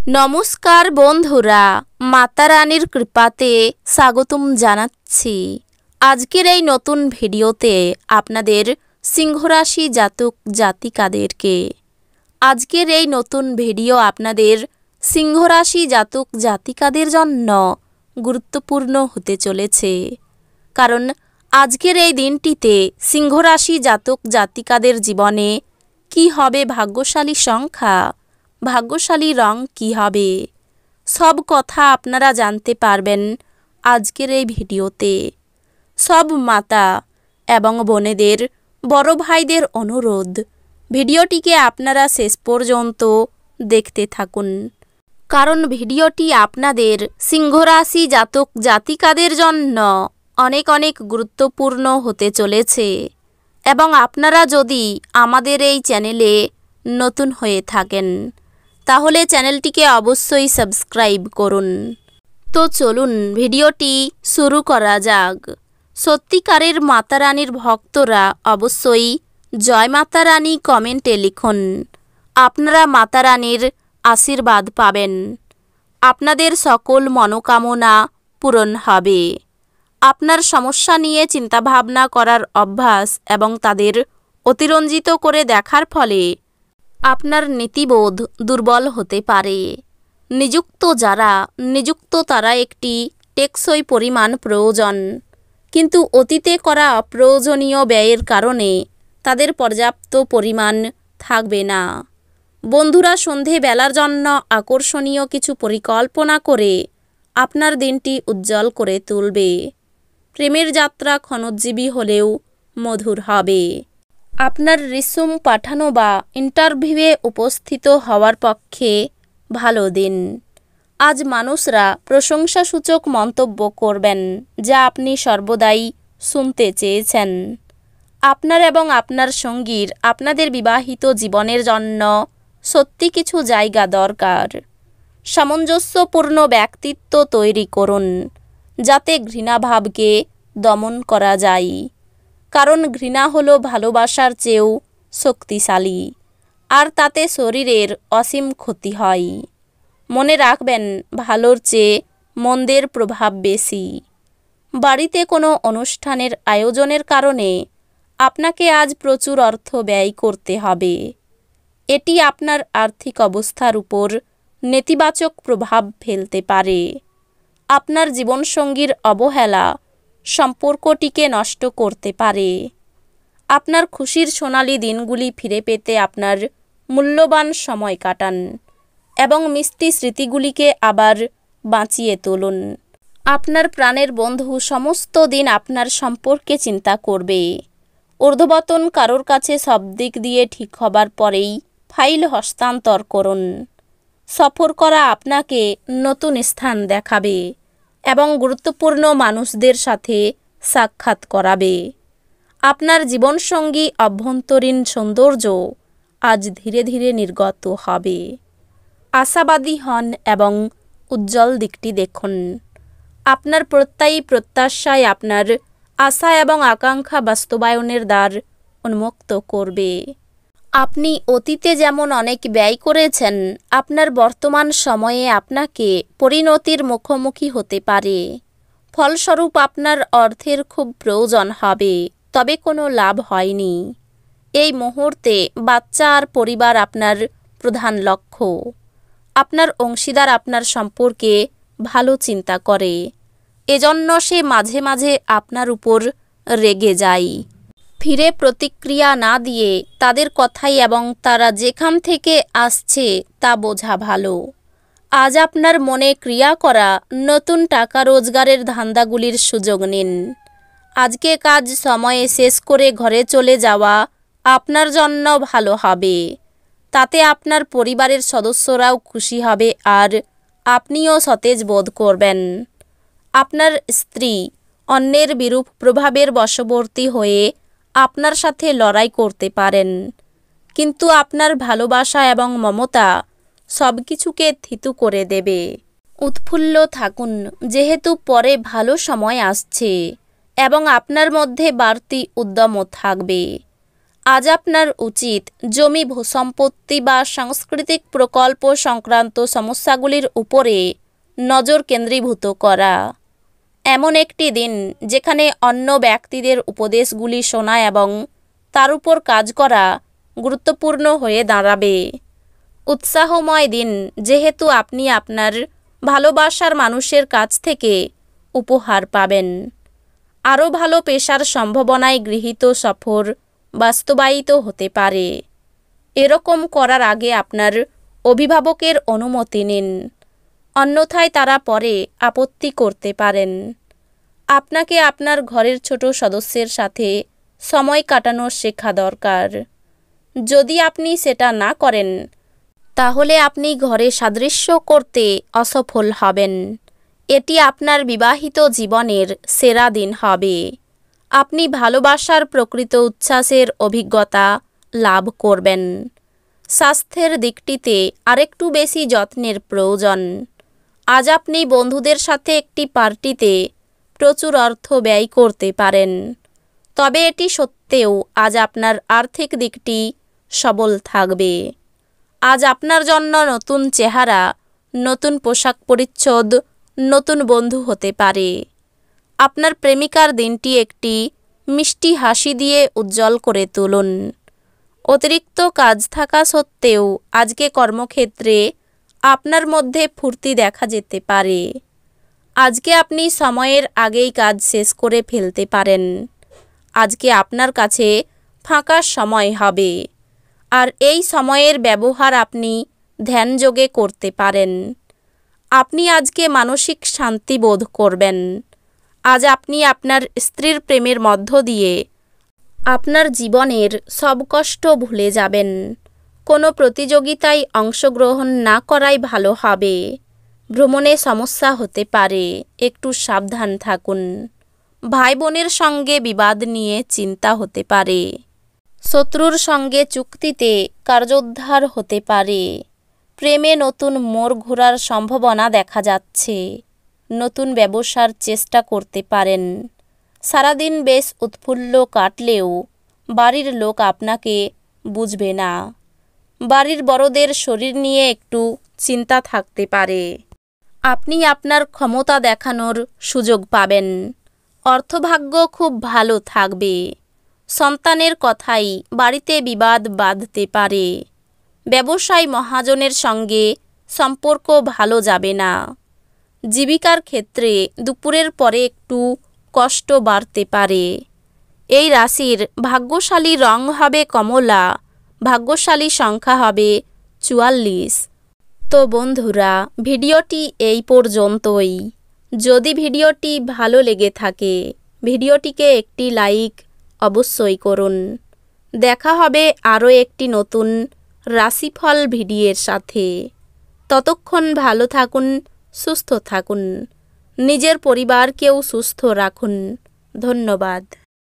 নমস্কার বন্ধুরা, মাতা রানীর কৃপাতে স্বাগতম জানাচ্ছি। আজকের এই নতুন ভিডিওতে আপনাদের সিংহরাশি জাতক জাতিকাদেরকে আজকের এই নতুন ভিডিও আপনাদের সিংহরাশি জাতক জাতিকাদের জন্য গুরুত্বপূর্ণ হতে চলেছে। কারণ আজকের এই দিনটিতে সিংহরাশি জাতক জাতিকাদের জীবনে কি হবে ভাগ্যশালী সংখ্যা, ভাগ্যশালী রং কি হবে, সব কথা আপনারা জানতে পারবেন আজকের এই ভিডিওতে। সব মাতা এবং বোনেদের, বড় ভাইদের অনুরোধ, ভিডিওটিকে আপনারা শেষ পর্যন্ত দেখতে থাকুন। কারণ ভিডিওটি আপনাদের সিংহরাশি জাতক জাতিকাদের জন্য অনেক অনেক গুরুত্বপূর্ণ হতে চলেছে। এবং আপনারা যদি আমাদের এই চ্যানেলে নতুন হয়ে থাকেন তাহলে চ্যানেলটিকে অবশ্যই সাবস্ক্রাইব করুন। তো চলুন ভিডিওটি শুরু করা যাক। সত্যিকারের মাতা রানীর ভক্তরা অবশ্যই জয় মাতা রানী কমেন্টে লিখুন। আপনারা মাতা রানীর আশীর্বাদ পাবেন, আপনাদের সকল মনোকামনা পূরণ হবে। আপনার সমস্যা নিয়ে চিন্তাভাবনা করার অভ্যাস এবং তাদের অতিরঞ্জিত করে দেখার ফলে আপনার নীতিবোধ দুর্বল হতে পারে। নিযুক্ত তারা একটি টেকসই পরিমাণ প্রয়োজন, কিন্তু অতীতে করা অপ্রয়োজনীয় ব্যয়ের কারণে তাদের পর্যাপ্ত পরিমাণ থাকবে না। বন্ধুরা সন্ধেবেলার জন্য আকর্ষণীয় কিছু পরিকল্পনা করে আপনার দিনটি উজ্জ্বল করে তুলবে। প্রেমের যাত্রা ক্ষণোজ্জীবী হলেও মধুর হবে। আপনার রিস্যুম পাঠানো বা ইন্টারভিউয়ে উপস্থিত হওয়ার পক্ষে ভালো দিন। আজ মানুষরা প্রশংসাসূচক মন্তব্য করবেন, যা আপনি সর্বদাই শুনতে চেয়েছেন। আপনার এবং আপনার সঙ্গীর আপনাদের বিবাহিত জীবনের জন্য সত্যি কিছু জায়গা দরকার। সামঞ্জস্যপূর্ণ ব্যক্তিত্ব তৈরি করুন, যাতে ঘৃণাভাবকে দমন করা যায়। কারণ ঘৃণা হলো ভালোবাসার চেয়েও শক্তিশালী, আর তাতে শরীরের অসীম ক্ষতি হয়। মনে রাখবেন, ভালোর চেয়ে মন্দের প্রভাব বেশি। বাড়িতে কোনো অনুষ্ঠানের আয়োজনের কারণে আপনাকে আজ প্রচুর অর্থ ব্যয় করতে হবে। এটি আপনার আর্থিক অবস্থার উপর নেতিবাচক প্রভাব ফেলতে পারে। আপনার জীবনসঙ্গীর অবহেলা সম্পর্কটিকে নষ্ট করতে পারে। আপনার খুশির সোনালি দিনগুলি ফিরে পেতে আপনার মূল্যবান সময় কাটান এবং মিষ্টি স্মৃতিগুলিকে আবার বাঁচিয়ে তুলুন। আপনার প্রাণের বন্ধু সমস্ত দিন আপনার সম্পর্কে চিন্তা করবে। ঊর্ধ্বতন কারোর কাছে সব দিক দিয়ে ঠিক হবার পরেই ফাইল হস্তান্তর করুন। সফর করা আপনাকে নতুন স্থান দেখাবে এবং গুরুত্বপূর্ণ মানুষদের সাথে সাক্ষাৎ করাবে। আপনার জীবনসঙ্গী অভ্যন্তরীণ সৌন্দর্য আজ ধীরে ধীরে নির্গত হবে। আশাবাদী হন এবং উজ্জ্বল দিকটি দেখুন। আপনার প্রত্যয়ী প্রত্যাশায় আপনার আশা এবং আকাঙ্ক্ষা বাস্তবায়নের দ্বার উন্মুক্ত করবে। আপনি অতীতে যেমন অনেক ব্যয় করেছেন, আপনার বর্তমান সময়ে আপনাকে পরিণতির মুখোমুখি হতে পারে। ফলস্বরূপ আপনার অর্থের খুব প্রয়োজন হবে, তবে কোনো লাভ হয়নি। এই মুহূর্তে বাচ্চা আর পরিবার আপনার প্রধান লক্ষ্য। আপনার অংশীদার আপনার সম্পর্কে ভালো চিন্তা করে, এজন্য সে মাঝে মাঝে আপনার উপর রেগে যায়। ফিরে প্রতিক্রিয়া না দিয়ে তাদের কথাই এবং তারা যেখান থেকে আসছে তা বোঝা ভালো। আজ আপনার মনে ক্রিয়া করা নতুন টাকা রোজগারের ধান্দাগুলির সুযোগ নিন। আজকে কাজ সময়ে শেষ করে ঘরে চলে যাওয়া আপনার জন্য ভালো হবে। তাতে আপনার পরিবারের সদস্যরাও খুশি হবে আর আপনিও সতেজ বোধ করবেন। আপনার স্ত্রী অন্যের বিরূপ প্রভাবের বশবর্তী হয়ে আপনার সাথে লড়াই করতে পারেন, কিন্তু আপনার ভালোবাসা এবং মমতা সব কিছুকে থিতু করে দেবে। উৎফুল্ল থাকুন, যেহেতু পরে ভালো সময় আসছে এবং আপনার মধ্যে বাড়তি উদ্যমও থাকবে। আজ আপনার উচিত জমি ভূসম্পত্তি বা সাংস্কৃতিক প্রকল্প সংক্রান্ত সমস্যাগুলির উপরে নজর কেন্দ্রীভূত করা। এমন একটি দিন যেখানে অন্য ব্যক্তিদের উপদেশগুলি শোনা এবং তার উপর কাজ করা গুরুত্বপূর্ণ হয়ে দাঁড়াবে। উৎসাহময় দিন, যেহেতু আপনি আপনার ভালোবাসার মানুষের কাছ থেকে উপহার পাবেন। আরও ভালো পেশার সম্ভাবনায় গৃহীত সফর বাস্তবায়িত হতে পারে। এরকম করার আগে আপনার অভিভাবকের অনুমতি নিন, অন্যথায় তারা পরে আপত্তি করতে পারেন। আপনাকে আপনার ঘরের ছোট সদস্যের সাথে সময় কাটানো শেখা দরকার। যদি আপনি সেটা না করেন, তাহলে আপনি ঘরে সাদৃশ্য করতে অসফল হবেন। এটি আপনার বিবাহিত জীবনের সেরা দিন হবে। আপনি ভালোবাসার প্রকৃত উচ্ছ্বাসের অভিজ্ঞতা লাভ করবেন। স্বাস্থ্যের দিকটিতে আরেকটু বেশি যত্নের প্রয়োজন। আজ আপনি বন্ধুদের সাথে একটি পার্টিতে প্রচুর অর্থ ব্যয় করতে পারেন। তবে এটি সত্ত্বেও আজ আপনার আর্থিক দিকটি সবল থাকবে। আজ আপনার জন্য নতুন চেহারা, নতুন পোশাক পরিচ্ছদ, নতুন বন্ধু হতে পারে। আপনার প্রেমিকার দিনটি একটি মিষ্টি হাসি দিয়ে উজ্জ্বল করে তুলুন। অতিরিক্ত কাজ থাকা সত্ত্বেও আজকে কর্মক্ষেত্রে আপনার মধ্যে ফুর্তি দেখা যেতে পারে। আজকে আপনি সময়ের আগেই কাজ শেষ করে ফেলতে পারেন। আজকে আপনার কাছে ফাঁকা সময় হবে, আর এই সময়ের ব্যবহার আপনি ধ্যানযোগে করতে পারেন। আপনি আজকে মানসিক শান্তি বোধ করবেন। আজ আপনি আপনার স্ত্রীর প্রেমের মধ্য দিয়ে আপনার জীবনের সব কষ্ট ভুলে যাবেন। কোনো প্রতিযোগিতায় অংশগ্রহণ না করাই ভালো হবে। ভ্রমণে সমস্যা হতে পারে, একটু সাবধান থাকুন। ভাই বোনের সঙ্গে বিবাদ নিয়ে চিন্তা হতে পারে। শত্রুর সঙ্গে চুক্তিতে কার্যোদ্ধার হতে পারে। প্রেমে নতুন মোড় ঘোরার সম্ভাবনা দেখা যাচ্ছে। নতুন ব্যবসার চেষ্টা করতে পারেন। সারাদিন বেশ উৎফুল্ল কাটলেও বাড়ির লোক আপনাকে বুঝবে না। বাড়ির বড়দের শরীর নিয়ে একটু চিন্তা থাকতে পারে। আপনি আপনার ক্ষমতা দেখানোর সুযোগ পাবেন। অর্থভাগ্য খুব ভালো থাকবে। সন্তানের কথাই বাড়িতে বিবাদ বাঁধতে পারে। ব্যবসায় মহাজনের সঙ্গে সম্পর্ক ভালো যাবে না। জীবিকার ক্ষেত্রে দুপুরের পরে একটু কষ্ট বাড়তে পারে। এই রাশির ভাগ্যশালী রং হবে কমলা, ভাগ্যশালী সংখ্যা হবে 44। তো বন্ধুরা, ভিডিওটি এই পর্যন্তই। যদি ভিডিওটি ভালো লেগে থাকে, ভিডিওটিকে একটি লাইক অবশ্যই করুন। দেখা হবে আরও একটি নতুন রাশিফল ভিডিওর সাথে। ততক্ষণ ভালো থাকুন, সুস্থ থাকুন, নিজের পরিবারকেও সুস্থ রাখুন। ধন্যবাদ।